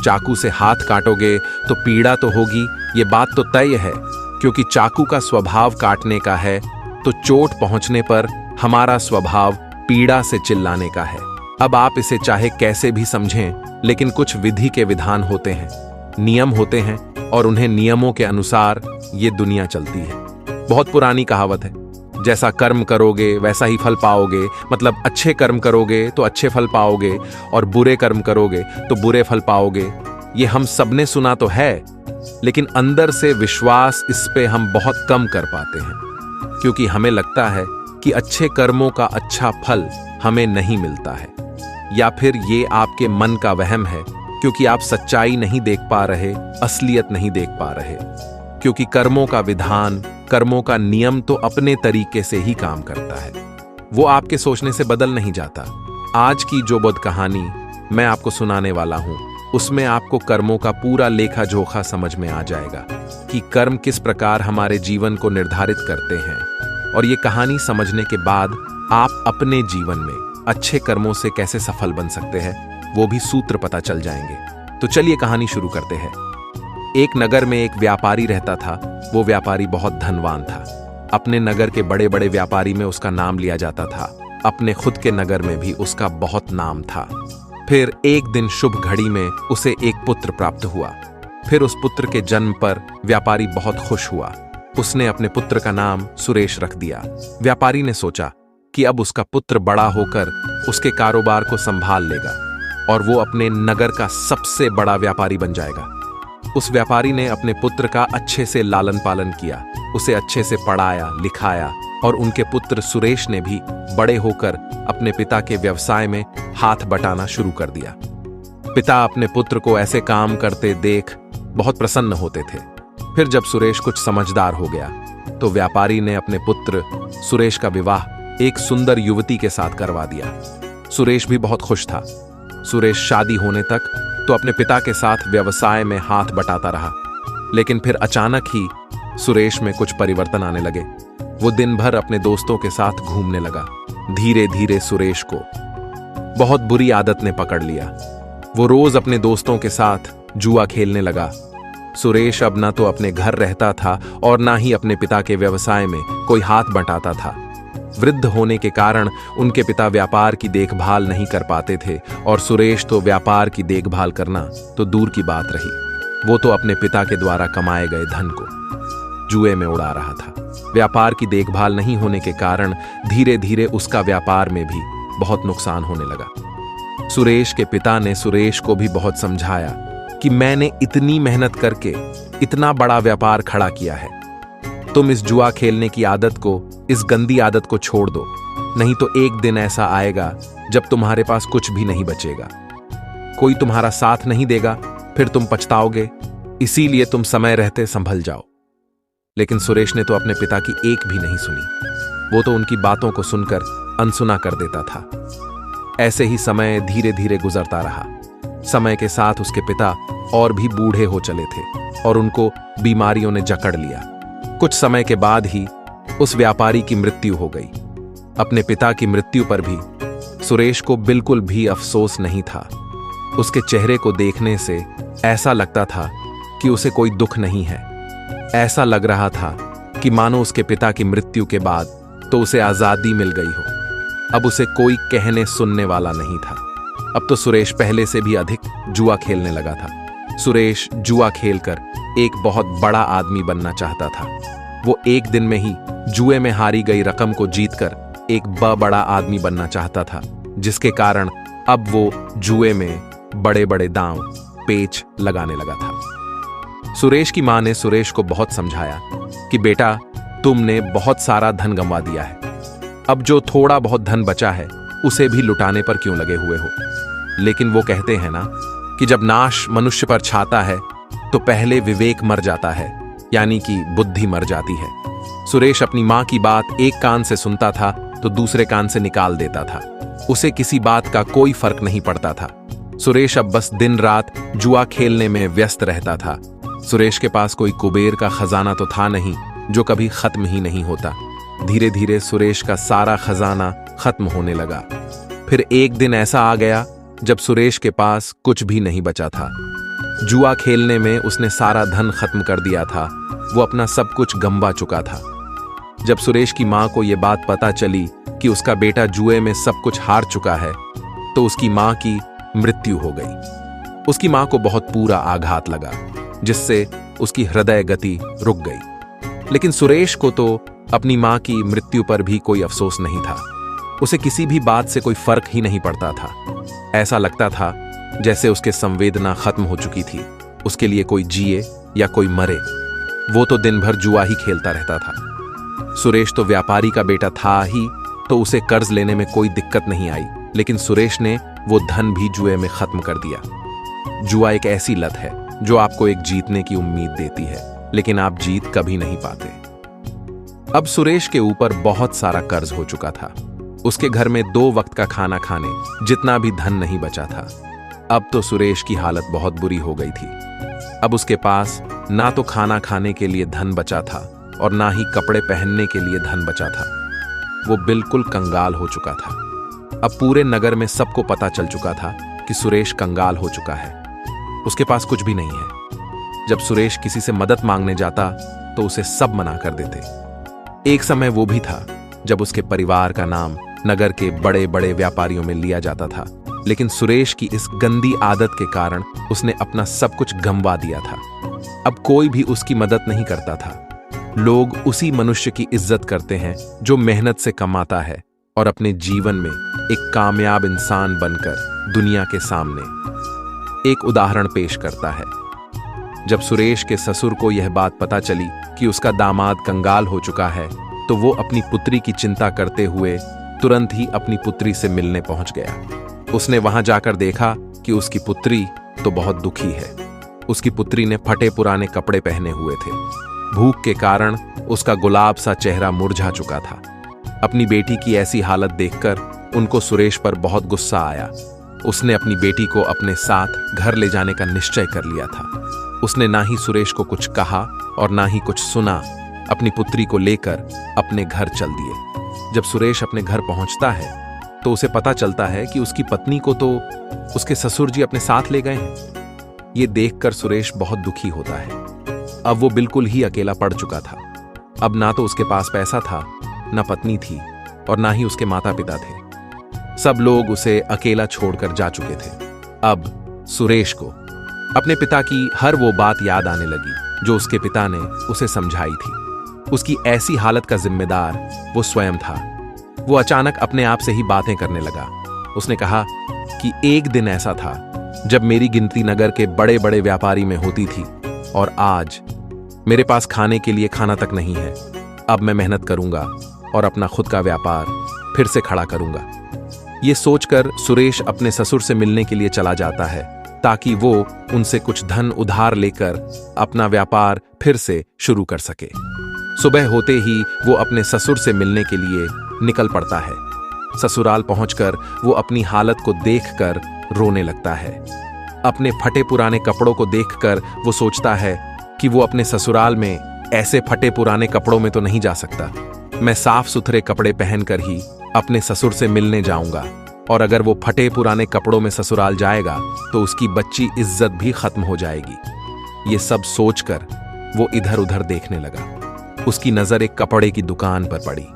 चाकू से हाथ काटोगे तो पीड़ा तो होगी, ये बात तो तय है, क्योंकि चाकू का स्वभाव काटने का है, तो चोट पहुंचने पर हमारा स्वभाव पीड़ा से चिल्लाने का है। अब आप इसे चाहे कैसे भी समझें, लेकिन कुछ विधि के विधान होते हैं, नियम होते हैं, और उन्हें नियमों के अनुसार ये दुनिया चलती है। बहुत पुरानी कहावत है, जैसा कर्म करोगे वैसा ही फल पाओगे। मतलब अच्छे कर्म करोगे तो अच्छे फल पाओगे, और बुरे कर्म करोगे तो बुरे फल पाओगे। ये हम सबने सुना तो है, लेकिन अंदर से विश्वास इस पे हम बहुत कम कर पाते हैं, क्योंकि हमें लगता है कि अच्छे कर्मों का अच्छा फल हमें नहीं मिलता है। या फिर ये आपके मन का वहम है, क्योंकि आप सच्चाई नहीं देख पा रहे, असलियत नहीं देख पा रहे। क्योंकि कर्मों का विधान, कर्मों का नियम तो अपने तरीके से ही काम करता है, वो आपके सोचने से बदल नहीं जाता। आज की जो बुद्ध कहानी मैं आपको सुनाने वाला हूं, उसमें आपको कर्मों का पूरा लेखा जोखा समझ में आ जाएगा कि कर्म किस प्रकार हमारे जीवन को निर्धारित करते हैं। और ये कहानी समझने के बाद आप अपने जीवन में अच्छे कर्मों से कैसे सफल बन सकते हैं, वो भी सूत्र पता चल जाएंगे। तो चलिए कहानी शुरू करते हैं। एक नगर में एक व्यापारी रहता था। वो व्यापारी बहुत धनवान था। अपने नगर के बड़े बड़े व्यापारी में उसका नाम लिया जाता था। अपने खुद के नगर में भी उसका बहुत नाम था। फिर एक दिन शुभ घड़ी में उसे एक पुत्र प्राप्त हुआ। फिर उस पुत्र के जन्म पर व्यापारी बहुत खुश हुआ। उसने अपने पुत्र का नाम सुरेश रख दिया। व्यापारी ने सोचा कि अब उसका पुत्र बड़ा होकर उसके कारोबार को संभाल लेगा और वो अपने नगर का सबसे बड़ा व्यापारी बन जाएगा। उस व्यापारी ने अपने पुत्र का अच्छे से लालन पालन किया, उसे अच्छे से पढ़ाया लिखाया, और उनके पुत्र सुरेश ने भी बड़े होकर अपने पिता के व्यवसाय में हाथ बटाना शुरू कर दिया। पिता अपने पुत्र को ऐसे काम करते देख बहुत प्रसन्न होते थे। फिर जब सुरेश कुछ समझदार हो गया तो व्यापारी ने अपने पुत्र सुरेश का विवाह एक सुंदर युवती के साथ करवा दिया। सुरेश भी बहुत खुश था। सुरेश शादी होने तक तो अपने पिता के साथ व्यवसाय में हाथ बटाता रहा, लेकिन फिर अचानक ही सुरेश में कुछ परिवर्तन आने लगे। वो दिन भर अपने दोस्तों के साथ घूमने लगा। धीरे धीरे सुरेश को बहुत बुरी आदत ने पकड़ लिया। वो रोज अपने दोस्तों के साथ जुआ खेलने लगा। सुरेश अब ना तो अपने घर रहता था और ना ही अपने पिता के व्यवसाय में कोई हाथ बटाता था। वृद्ध होने के कारण उनके पिता व्यापार की देखभाल नहीं कर पाते थे, और सुरेश तो व्यापार की देखभाल करना तो दूर की बात रही, वो तो अपने पिता के द्वारा कमाए गए धन को जुए में उड़ा रहा था। व्यापार की देखभाल नहीं होने के कारण धीरे धीरे उसका व्यापार में भी बहुत नुकसान होने लगा। सुरेश के पिता ने सुरेश को भी बहुत समझाया कि मैंने इतनी मेहनत करके इतना बड़ा व्यापार खड़ा किया है, तुम इस जुआ खेलने की आदत को, इस गंदी आदत को छोड़ दो, नहीं तो एक दिन ऐसा आएगा जब तुम्हारे पास कुछ भी नहीं बचेगा, कोई तुम्हारा साथ नहीं देगा, फिर तुम पछताओगे, इसीलिए तुम समय रहते संभल जाओ। लेकिन सुरेश ने तो अपने पिता की एक भी नहीं सुनी। वो तो उनकी बातों को सुनकर अनसुना कर देता था। ऐसे ही समय धीरे धीरे गुजरता रहा। समय के साथ उसके पिता और भी बूढ़े हो चले थे और उनको बीमारियों ने जकड़ लिया। कुछ समय के बाद ही उस व्यापारी की मृत्यु हो गई। अपने पिता की मृत्यु पर भी सुरेश को बिल्कुल भी अफसोस नहीं था। उसके चेहरे को देखने से ऐसा लगता था कि उसे कोई दुख नहीं है। ऐसा लग रहा था कि मानो उसके पिता की मृत्यु के बाद तो उसे आजादी मिल गई हो। अब उसे कोई कहने सुनने वाला नहीं था। अब तो सुरेश पहले से भी अधिक जुआ खेलने लगा था। सुरेश जुआ खेलकर एक बहुत बड़ा आदमी बनना चाहता था। वो एक दिन में ही जुए में हारी गई रकम को जीतकर एक बड़ा आदमी बनना चाहता था, जिसके कारण अब वो जुए में बड़े बड़े दांव पेच लगाने लगा था। सुरेश की मां ने सुरेश को बहुत समझाया कि बेटा, तुमने बहुत सारा धन गंवा दिया है, अब जो थोड़ा बहुत धन बचा है उसे भी लुटाने पर क्यों लगे हुए हो। लेकिन वो कहते हैं ना कि जब नाश मनुष्य पर छाता है तो पहले विवेक मर जाता है, यानी कि बुद्धि मर जाती है। सुरेश अपनी मां की बात एक कान से सुनता था तो दूसरे कान से निकाल देता था। उसे किसी बात का कोई फर्क नहीं पड़ता था। सुरेश अब बस दिन रात जुआ खेलने में व्यस्त रहता था। सुरेश के पास कोई कुबेर का खजाना तो था नहीं जो कभी खत्म ही नहीं होता। धीरे धीरे सुरेश का सारा खजाना खत्म होने लगा। फिर एक दिन ऐसा आ गया जब सुरेश के पास कुछ भी नहीं बचा था। जुआ खेलने में उसने सारा धन खत्म कर दिया था। वो अपना सब कुछ गंवा चुका था। जब सुरेश की मां को यह बात पता चली कि उसका बेटा जुए में सब कुछ हार चुका है, तो उसकी मां की मृत्यु हो गई। उसकी मां को बहुत पूरा आघात लगा, जिससे उसकी हृदय गति रुक गई। लेकिन सुरेश को तो अपनी मां की मृत्यु पर भी कोई अफसोस नहीं था। उसे किसी भी बात से कोई फर्क ही नहीं पड़ता था। ऐसा लगता था जैसे उसके संवेदना खत्म हो चुकी थी। उसके लिए कोई जिए या कोई मरे, वो तो दिन भर जुआ ही खेलता रहता था। सुरेश तो व्यापारी का बेटा था ही, तो उसे कर्ज लेने में कोई दिक्कत नहीं आई। लेकिन सुरेश ने वो धन भी जुए में खत्म कर दिया। जुआ एक ऐसी लत है जो आपको एक जीतने की उम्मीद देती है, लेकिन आप जीत कभी नहीं पाते। अब सुरेश के ऊपर बहुत सारा कर्ज हो चुका था। उसके घर में 2 वक्त का खाना खाने जितना भी धन नहीं बचा था। अब तो सुरेश की हालत बहुत बुरी हो गई थी। अब उसके पास ना तो खाना खाने के लिए धन बचा था और ना ही कपड़े पहनने के लिए धन बचा था। वो बिल्कुल कंगाल हो चुका था। अब पूरे नगर में सबको पता चल चुका था कि सुरेश कंगाल हो चुका है। उसके पास कुछ भी नहीं है। जब सुरेश किसी से मदद मांगने जाता तो उसे सब मना कर देते। एक समय वो भी था जब उसके परिवार का नाम नगर के बड़े बड़े व्यापारियों में लिया जाता था। लेकिन सुरेश की इस गंदी आदत के कारण उसने अपना सब कुछ गंवा दिया था। अब कोई भी उसकी मदद नहीं करता था। लोग उसी मनुष्य की इज्जत करते हैं जो मेहनत से कमाता है और अपने जीवन में एक कामयाब इंसान बनकर दुनिया के सामने एक उदाहरण पेश करता है। जब सुरेश के ससुर को यह बात पता चली कि उसका दामाद कंगाल हो चुका है, तो वो अपनी पुत्री की चिंता करते हुए तुरंत ही अपनी पुत्री से मिलने पहुंच गया। उसने वहां जाकर देखा कि उसकी पुत्री तो बहुत दुखी है। उसकी पुत्री ने फटे पुराने कपड़े पहने हुए थे। भूख के कारण उसका गुलाब सा चेहरा मुरझा चुका था। अपनी बेटी की ऐसी हालत देखकर उनको सुरेश पर बहुत गुस्सा आया। उसने अपनी बेटी को अपने साथ घर ले जाने का निश्चय कर लिया था। उसने ना ही सुरेश को कुछ कहा और ना ही कुछ सुना। अपनी पुत्री को लेकर अपने घर चल दिए। जब सुरेश अपने घर पहुंचता है तो उसे पता चलता है कि उसकी पत्नी को तो उसके ससुर जी अपने साथ ले गए हैं। ये देखकर सुरेश बहुत दुखी होता है। अब वो बिल्कुल ही अकेला पड़ चुका था। अब ना तो उसके पास पैसा था, ना पत्नी थी और ना ही उसके माता पिता थे। सब लोग उसे अकेला छोड़कर जा चुके थे। अब सुरेश को अपने पिता की हर वो बात याद आने लगी जो उसके पिता ने उसे समझाई थी। उसकी ऐसी हालत का जिम्मेदार वो स्वयं था। वो अचानक अपने आप से ही बातें करने लगा। उसने कहा कि एक दिन ऐसा था जब मेरी गिनती नगर के बड़े बड़े व्यापारी में होती थी और आज मेरे पास खाने के लिए खाना तक नहीं है। अब मैं मेहनत करूंगा और अपना खुद का व्यापार फिर से खड़ा करूंगा। ये सोचकर सुरेश अपने ससुर से मिलने के लिए चला जाता है ताकि वो उनसे कुछ धन उधार लेकर अपना व्यापार फिर से शुरू कर सके। सुबह होते ही वो अपने ससुर से मिलने के लिए निकल पड़ता है। ससुराल पहुंचकर वो अपनी हालत को देखकर रोने लगता है। अपने फटे पुराने कपड़ों को देखकर वो सोचता है कि वो अपने ससुराल में ऐसे फटे पुराने कपड़ों में तो नहीं जा सकता। मैं साफ सुथरे कपड़े पहनकर ही अपने ससुर से मिलने जाऊंगा, और अगर वो फटे पुराने कपड़ों में ससुराल जाएगा तो उसकी बच्ची इज्जत भी खत्म हो जाएगी। ये सब सोचकर वो इधर उधर देखने लगा। उसकी नजर एक कपड़े की दुकान पर पड़ी,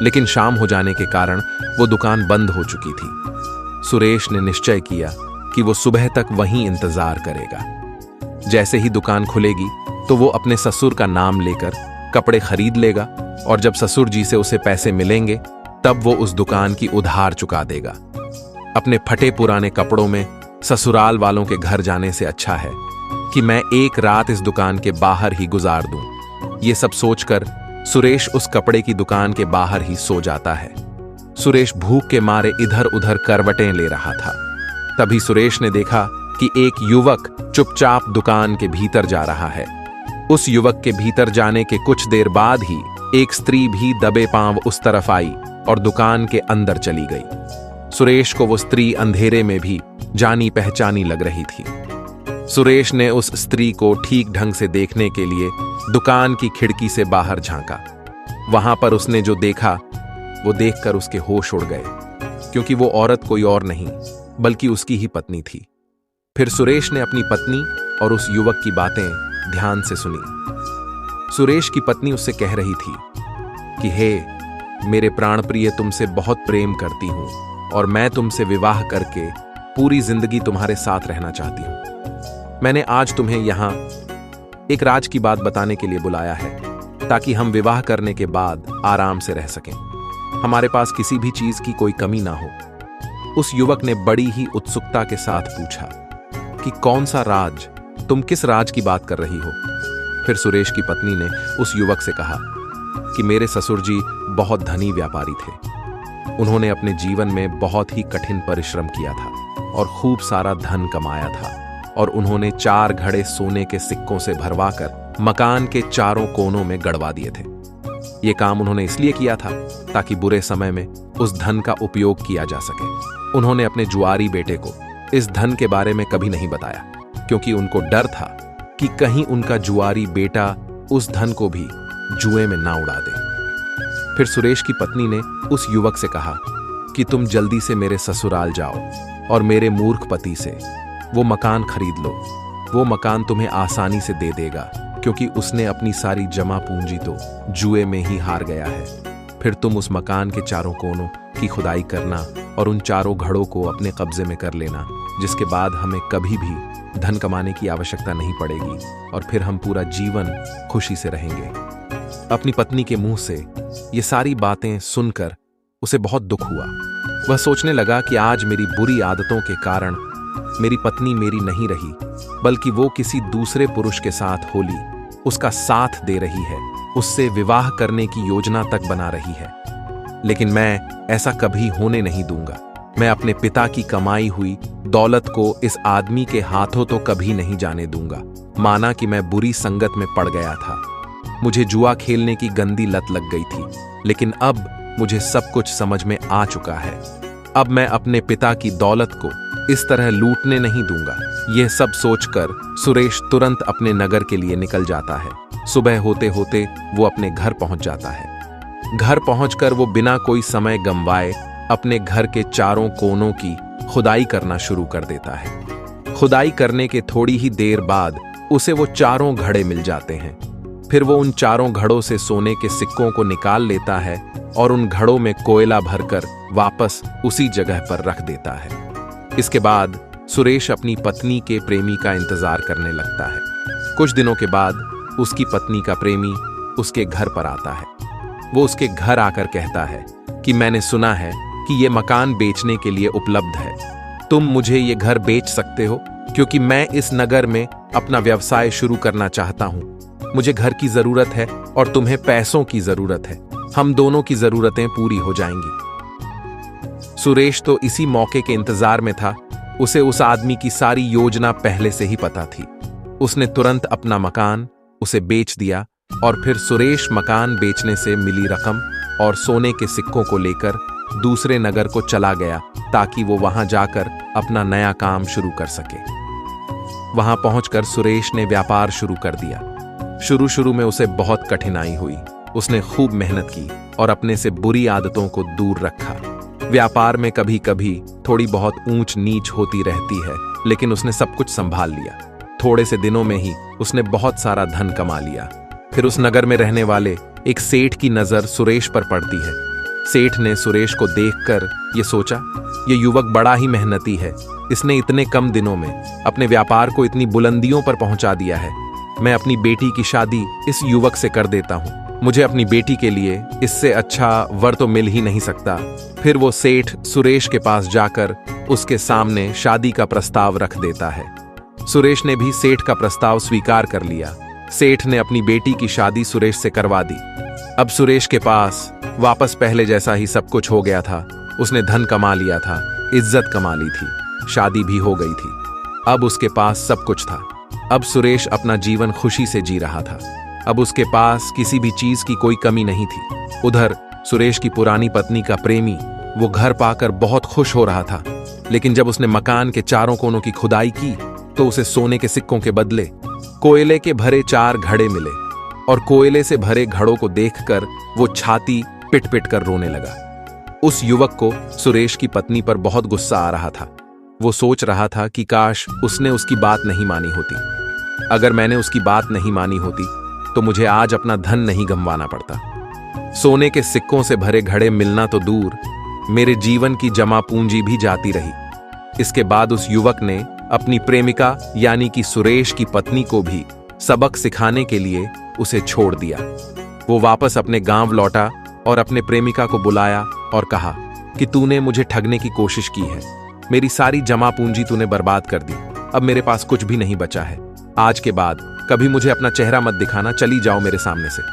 लेकिन शाम हो जाने के कारण वो दुकान बंद हो चुकी थी। सुरेश ने निश्चय किया कि वो सुबह तक वहीं इंतजार करेगा। जैसे ही दुकान खुलेगी तो वो अपने ससुर का नाम लेकर कपड़े खरीद लेगा, और जब ससुर जी से उसे पैसे मिलेंगे तब वो उस दुकान की उधार चुका देगा। अपने फटे पुराने कपड़ों में ससुराल वालों के घर जाने से अच्छा है कि मैं एक रात इस दुकान के बाहर ही गुजार दूं। ये सब सोचकर सुरेश उस कपड़े की दुकान के बाहर ही सो जाता है। सुरेश भूख के मारे इधर उधर करवटें ले रहा था। तभी सुरेश ने देखा कि एक युवक चुपचाप दुकान के भीतर जा रहा है। उस युवक के भीतर जाने के कुछ देर बाद ही एक स्त्री भी दबे पांव उस तरफ आई और दुकान के अंदर चली गई। सुरेश को वो स्त्री अंधेरे में भी जानी पहचानी लग रही थी। सुरेश ने उस स्त्री को ठीक ढंग से देखने के लिए दुकान की खिड़की से बाहर झांका। वहां पर उसने जो देखा वो देखकर उसके होश उड़ गए, क्योंकि वो औरत कोई और नहीं बल्कि उसकी ही पत्नी थी। फिर सुरेश ने अपनी पत्नी और उस युवक की बातें ध्यान से सुनी। सुरेश की पत्नी उससे कह रही थी कि हे मेरे प्राण प्रिय, तुमसे बहुत प्रेम करती हूं और मैं तुमसे विवाह करके पूरी जिंदगी तुम्हारे साथ रहना चाहती हूं। मैंने आज तुम्हें यहां एक राज की बात बताने के लिए बुलाया है ताकि हम विवाह करने के बाद आराम से रह सकें, हमारे पास किसी भी चीज की कोई कमी ना हो। उस युवक ने बड़ी ही उत्सुकता के साथ पूछा कि कौन सा राज, तुम किस राज की बात कर रही हो? फिर सुरेश की पत्नी ने उस युवक से कहा कि मेरे ससुर जी बहुत धनी व्यापारी थे। उन्होंने अपने जीवन में बहुत ही कठिन परिश्रम किया था और खूब सारा धन कमाया था और उन्होंने 4 घड़े सोने के सिक्कों से भरवाकर मकान के चारों कोनों में गड़वा दिए थे। ये काम उन्होंने इसलिए किया था ताकि बुरे समय में उस धन का उपयोग किया जा सके। उन्होंने अपने जुआरी बेटे को इस धन के बारे में कभी नहीं बताया क्योंकि उनको डर था कि कहीं उनका जुआरी बेटा उस धन को भी जुए में ना उड़ा दे। फिर सुरेश की पत्नी ने उस युवक से कहा कि तुम जल्दी से मेरे ससुराल जाओ और मेरे मूर्ख पति से वो मकान खरीद लो। वो मकान तुम्हें आसानी से दे देगा क्योंकि उसने अपनी सारी जमा पूंजी तो जुए में ही हार गया है। फिर तुम उस मकान के चारों कोनों की खुदाई करना और उन चारों घड़ों को अपने कब्जे में कर लेना, जिसके बाद हमें कभी भी धन कमाने की आवश्यकता नहीं पड़ेगी और फिर हम पूरा जीवन खुशी से रहेंगे। अपनी पत्नी के मुंह से ये सारी बातें सुनकर उसे बहुत दुख हुआ। वह सोचने लगा कि आज मेरी बुरी आदतों के कारण मेरी पत्नी मेरी नहीं रही, बल्कि वो किसी दूसरे पुरुष के साथ होली उसका साथ दे रही है, उससे विवाह करने की योजना तक बना रही है। लेकिन मैं ऐसा कभी होने नहीं दूंगा। मैं अपने पिता की कमाई हुई दौलत को इस आदमी के हाथों तो कभी नहीं जाने दूंगा। माना कि मैं बुरी संगत में पड़ गया था, मुझे जुआ खेलने की गंदी लत लग गई थी, लेकिन अब मुझे सब कुछ समझ में आ चुका है। अब मैं अपने पिता की दौलत को इस तरह लूटने नहीं दूंगा। यह सब सोचकर सुरेश तुरंत अपने नगर के लिए निकल जाता है। सुबह होते होते वो अपने घर पहुंच जाता है। घर पहुंचकर वो बिना कोई समय गंवाए अपने घर के चारों कोनों की खुदाई करना शुरू कर देता है। खुदाई करने के थोड़ी ही देर बाद उसे वो चारों घड़े मिल जाते हैं। फिर वो उन चारों घड़ों से सोने के सिक्कों को निकाल लेता है और उन घड़ों में कोयला भरकर वापस उसी जगह पर रख देता है। इसके बाद सुरेश अपनी पत्नी के प्रेमी का इंतजार करने लगता है। कुछ दिनों के बाद उसकी पत्नी का प्रेमी उसके घर पर आता है। वो उसके घर आकर कहता है कि मैंने सुना है कि ये मकान बेचने के लिए उपलब्ध है। तुम मुझे ये घर बेच सकते हो क्योंकि मैं इस नगर में अपना व्यवसाय शुरू करना चाहता हूं। मुझे घर की जरूरत है और तुम्हें पैसों की जरूरत है। हम दोनों की जरूरतें पूरी हो जाएंगी। सुरेश तो इसी मौके के इंतजार में था। उसे उस आदमी की सारी योजना पहले से ही पता थी। उसने तुरंत अपना मकान उसे बेच दिया और फिर सुरेश मकान बेचने से मिली रकम और सोने के सिक्कों को लेकर दूसरे नगर को चला गया ताकि वो वहां जाकर अपना नया काम शुरू कर सके। वहां पहुंचकर सुरेश ने व्यापार शुरू कर दिया। शुरू में उसे बहुत कठिनाई हुई। उसने खूब मेहनत की और अपने से बुरी आदतों को दूर रखा। व्यापार में कभी कभी थोड़ी बहुत ऊंच नीच होती रहती है, लेकिन उसने सब कुछ संभाल लिया। थोड़े से दिनों में ही उसने बहुत सारा धन कमा लिया। फिर उस नगर में रहने वाले एक सेठ की नजर सुरेश पर पड़ती है। सेठ ने सुरेश को देखकर ये सोचा, ये युवक बड़ा ही मेहनती है। इसने इतने कम दिनों में अपने व्यापार को इतनी बुलंदियों पर पहुंचा दिया है। मैं अपनी बेटी की शादी इस युवक से कर देता हूं। मुझे अपनी बेटी के लिए इससे अच्छा वर तो मिल ही नहीं सकता। फिर वो सेठ सुरेश के पास जाकर उसके सामने शादी का प्रस्ताव रख देता है। सुरेश ने भी सेठ का प्रस्ताव स्वीकार कर लिया। सेठ ने अपनी बेटी की शादी सुरेश से करवा दी। अब सुरेश के पास वापस पहले जैसा ही सब कुछ हो गया था। उसने धन कमा लिया था, इज्जत कमा ली थी, शादी भी हो गई थी। अब उसके पास सब कुछ था। अब सुरेश अपना जीवन खुशी से जी रहा था। अब उसके पास किसी भी चीज की कोई कमी नहीं थी। उधर सुरेश की पुरानी पत्नी का प्रेमी वो घर पाकर बहुत खुश हो रहा था, लेकिन जब उसने मकान के चारों कोनों की खुदाई की तो उसे सोने के सिक्कों के बदले कोयले के भरे 4 घड़े मिले और कोयले से भरे घड़ों को देखकर वो छाती पिट पिट कर रोने लगा। उस युवक को सुरेश की पत्नी पर बहुत गुस्सा आ रहा था। वो सोच रहा था कि काश उसने उसकी बात नहीं मानी होती। अगर मैंने उसकी बात नहीं मानी होती तो मुझे आज अपना धन नहीं गंवाना पड़ता। सोने के सिक्कों से भरे घड़े मिलना तो दूर, मेरे जीवन की जमा पूंजी भी जाती रही। इसके बाद उस युवक ने अपनी प्रेमिका यानी कि सुरेश की पत्नी को भी सबक सिखाने के लिए उसे छोड़ दिया। वो वापस अपने गांव लौटा और अपने प्रेमिका को बुलाया और कहा कि तूने मुझे ठगने की कोशिश की है, मेरी सारी जमा पूंजी तूने बर्बाद कर दी, अब मेरे पास कुछ भी नहीं बचा है। आज के बाद कभी मुझे अपना चेहरा मत दिखाना, चली जाओ मेरे सामने से।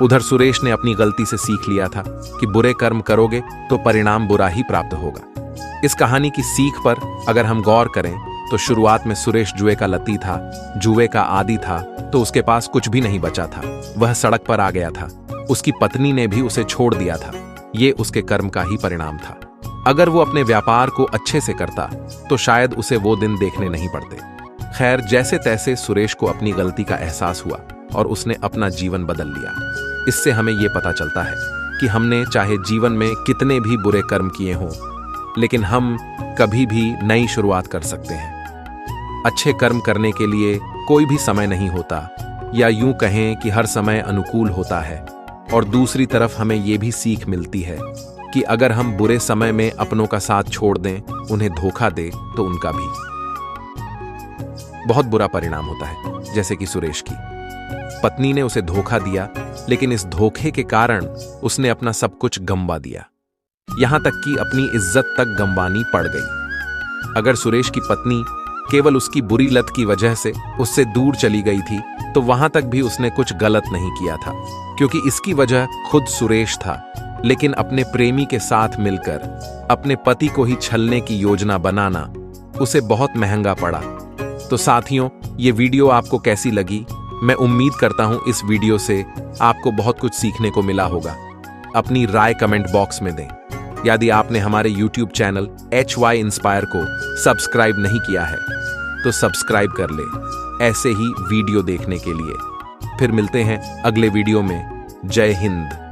उधर सुरेश ने अपनी गलती से सीख लिया था कि बुरे कर्म करोगे तो परिणाम बुरा ही प्राप्त होगा। इस कहानी की सीख पर अगर हम गौर करें तो शुरुआत में सुरेश जुए का लती था, जुए का आदी था, तो उसके पास कुछ भी नहीं बचा था, वह सड़क पर आ गया था। उसकी पत्नी ने भी उसे छोड़ दिया था, ये उसके कर्म का ही परिणाम था। अगर वो अपने व्यापार को अच्छे से करता तो शायद उसे वो दिन देखने नहीं पड़ते। खैर, जैसे तैसे सुरेश को अपनी गलती का एहसास हुआ और उसने अपना जीवन बदल लिया। इससे हमें ये पता चलता है कि हमने चाहे जीवन में कितने भी बुरे कर्म किए हों, लेकिन हम कभी भी नई शुरुआत कर सकते हैं। अच्छे कर्म करने के लिए कोई भी समय नहीं होता, या यूं कहें कि हर समय अनुकूल होता है। और दूसरी तरफ हमें यह भी सीख मिलती है कि अगर हम बुरे समय में अपनों का साथ छोड़ दें, उन्हें धोखा दें, तो उनका भी बहुत बुरा परिणाम होता है। जैसे कि सुरेश की पत्नी ने उसे धोखा दिया, लेकिन इस धोखे के कारण उसने अपना सब कुछ गंवा दिया, यहां तक कि अपनी इज्जत तक गंवानी पड़ गई। अगर सुरेश की पत्नी केवल उसकी बुरी लत की वजह से उससे दूर चली गई थी तो वहां तक भी उसने कुछ गलत नहीं किया था, क्योंकि इसकी वजह खुद सुरेश था। लेकिन अपने प्रेमी के साथ मिलकर अपने पति को ही छलने की योजना बनाना उसे बहुत महंगा पड़ा। तो साथियों, ये वीडियो आपको कैसी लगी? मैं उम्मीद करता हूं इस वीडियो से आपको बहुत कुछ सीखने को मिला होगा। अपनी राय कमेंट बॉक्स में दें। यदि आपने हमारे YouTube चैनल HY इंस्पायर को सब्सक्राइब नहीं किया है तो सब्सक्राइब कर ले, ऐसे ही वीडियो देखने के लिए। फिर मिलते हैं अगले वीडियो में। जय हिंद।